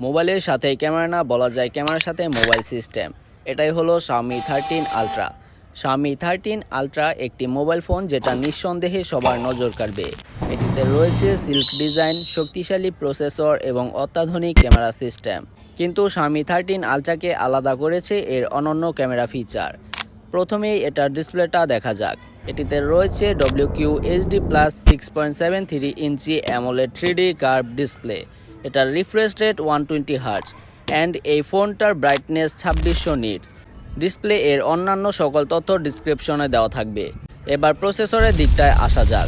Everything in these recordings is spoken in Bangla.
মোবাইলের সাথে ক্যামেরা না বলা যায় ক্যামেরার সাথে মোবাইল সিস্টেম। এটাই হলো Xiaomi 13 Ultra। Xiaomi 13 Ultra একটি মোবাইল ফোন যেটা নিঃসন্দেহে সবার নজর কাড়বে। এটিতে রয়েছে সিল্ক ডিজাইন, শক্তিশালী প্রসেসর এবং অত্যাধুনিক ক্যামেরা সিস্টেম। কিন্তু Xiaomi 13 Ultra-কে আলাদা করেছে এর অনন্য ক্যামেরা ফিচার। প্রথমেই এটার ডিসপ্লেটা দেখা যাক। এটিতে রয়েছে WQHD+ 6.73 ইঞ্চি AMOLED 3D কার্ভ ডিসপ্লে। এটার রিফ্রেশ রেট 120 হার্টজ অ্যান্ড এই ফোনটার ব্রাইটনেস 2600 নিটস। ডিসপ্লে এর অন্যান্য সকল তথ্য ডিসক্রিপশনে দেওয়া থাকবে। এবার প্রসেসরের দিকটায় আসা যাক।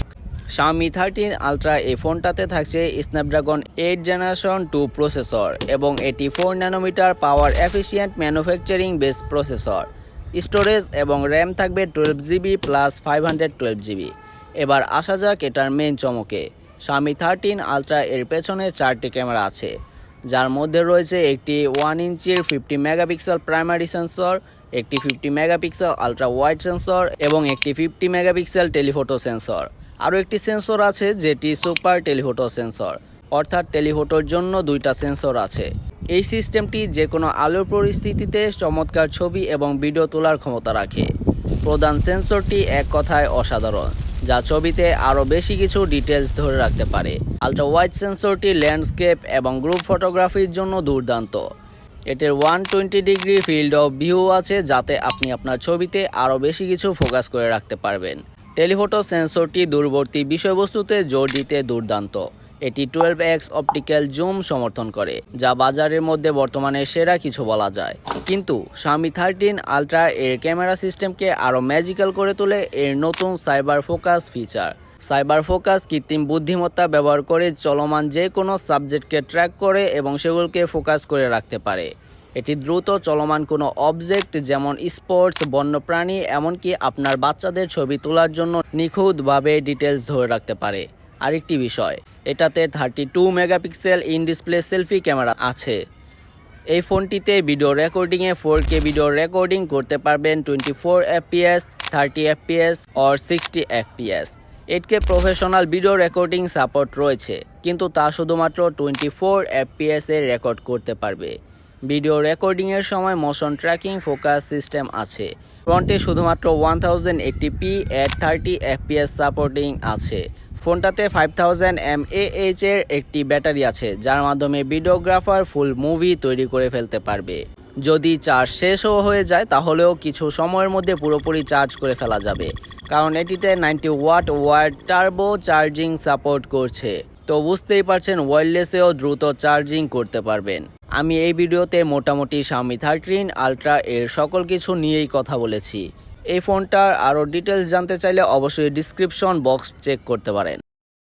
Xiaomi 13 Ultra এই ফোনটাতে থাকছে Snapdragon 8 জেনারেশন 2 প্রসেসর এবং এটি 4 nanometre power efficient manufacturing base processor. Storage এবং র্যাম থাকবে 12GB প্লাস 512GB। এবার আসা যাক এটার মেইন চমকে। Xiaomi 13 Ultra এর পেছনে 4টি ক্যামেরা আছে, যার মধ্যে রয়েছে একটি 1 ইঞ্চির 50 মেগাপিক্সেল প্রাইমারি সেন্সর, একটি 50 মেগাপিক্সেল আলট্রা ওয়াইড সেন্সর এবং একটি 50 মেগাপিক্সেল টেলিফোটো সেন্সর। আরও একটি সেন্সর আছে যেটি সুপার টেলিফোটো সেন্সর, অর্থাৎ টেলিফোটোর জন্য 2টা সেন্সর আছে। এই সিস্টেমটি যে কোনো আলোর পরিস্থিতিতে চমৎকার ছবি এবং ভিডিও তোলার ক্ষমতা রাখে। প্রধান সেন্সরটি এক কথায় অসাধারণ, যা ছবিতে আরও বেশি কিছু ডিটেলস ধরে রাখতে পারে। আলট্রা ওয়াইড সেন্সরটি ল্যান্ডস্কেপ এবং গ্রুপ ফটোগ্রাফির জন্য দুর্দান্ত। এটির 120 ডিগ্রি ফিল্ড অফ ভিউ আছে, যাতে আপনি আপনার ছবিতে আরও বেশি কিছু ফোকাস করে রাখতে পারবেন। টেলিফোটো সেন্সরটি দূরবর্তী বিষয়বস্তুতে জোর দিতে দুর্দান্ত। এটি 12x অপটিক্যাল জুম সমর্থন করে, যা বাজারের মধ্যে বর্তমানে সেরা কিছু বলা যায়। কিন্তু Xiaomi 13 Ultra এর ক্যামেরা সিস্টেমকে আরও ম্যাজিক্যাল করে তোলে এর নতুন cyber focus feature. Cyber focus কৃত্রিম বুদ্ধিমত্তা ব্যবহার করে চলমান যে কোনো সাবজেক্টকে ট্র্যাক করে এবং সেগুলোকে ফোকাস করে রাখতে পারে। এটি দ্রুত চলমান কোনো অবজেক্ট যেমন স্পোর্টস, বন্যপ্রাণী, এমনকি আপনার বাচ্চাদের ছবি তোলার জন্য নিখুঁতভাবে ডিটেলস ধরে রাখতে পারে। আরেকটি বিষয়, এটাতে 32 megapixel in display selfie camera আছে। এই ফোনটিতে ভিডিও রেকর্ডিংয়ে 4K ভিডিও রেকর্ডিং করতে পারবেন 24 FPS, 30 FPS or 60 FPS। 8K professional video recording support রয়েছে, কিন্তু তা শুধুমাত্র 24 FPS এ রেকর্ড করতে পারবে। ভিডিও রেকর্ডিংয়ের সময় মোশন ট্র্যাকিং ফোকাস সিস্টেম আছে। ফোনটি শুধুমাত্র 1080p at 30 FPS সাপোর্টিং আছে। ফোনটাতে 5000 mAh এর একটি ব্যাটারি আছে, যার মাধ্যমে ভিডিওগ্রাফার ফুল মুভি তৈরি করে ফেলতে পারবে। যদি চার্জ শেষও হয়ে যায় তাহলেও কিছু সময়ের মধ্যে পুরোপুরি চার্জ করে ফেলা যাবে, কারণ এটিতে 90 watt wired turbo charging support করছে। তো বুঝতেই পারছেন ওয়্যারলেসেও দ্রুত চার্জিং করতে পারবেন। আমি এই ভিডিওতে মোটামুটি Xiaomi 13 Ultra এর সকল কিছু নিয়েই কথা বলেছি। এই ফোনটার আরও ডিটেলস জানতে চাইলে অবশ্যই ডিসক্রিপশন বক্স চেক করতে পারেন।